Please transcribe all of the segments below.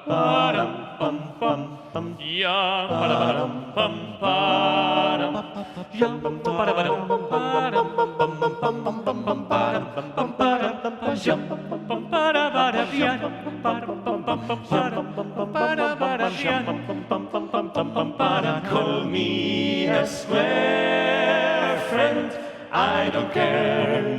param pam pam pam ya parabaram pam param ya parabaram pam param pam pam pam pam pam pam param pam param pam jam pam parabaram ya param pam pam pam param pam parabaram ya pam pam pam pam pam pam param. Call me a square friend, I don't care.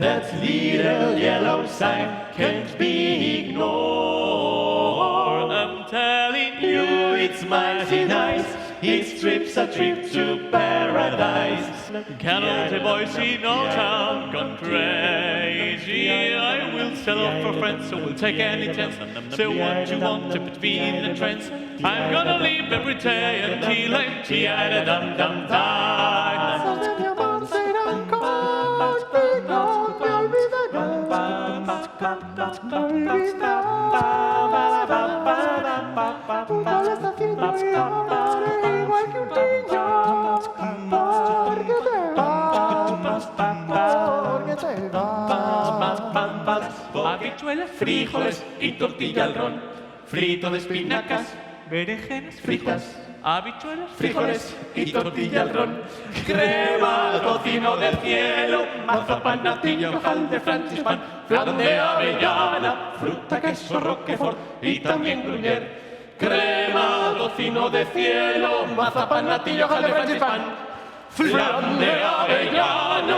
That little yellow sign can't be ignored. I'm telling you, it's mighty nice. Each trip's a trip to paradise. Cannot a boy see no town gone crazy? I will sell off for friends, so we'll take any chance. So what you want if it be in a trance? I'm gonna live every day until I'm die. Habichuelas, frijoles y tortilla al ron, frito de espinacas, berenjenas fritas, habichuelas, frijoles y tortilla al ron, crema, tocino del cielo, mazapán, natilla, hojal de francispan, flan de avellana, fruta, queso, roquefort y también gruyère. Crema, tocino de cielo, mazapán, natilla, hojal de francispan, flan de avellana.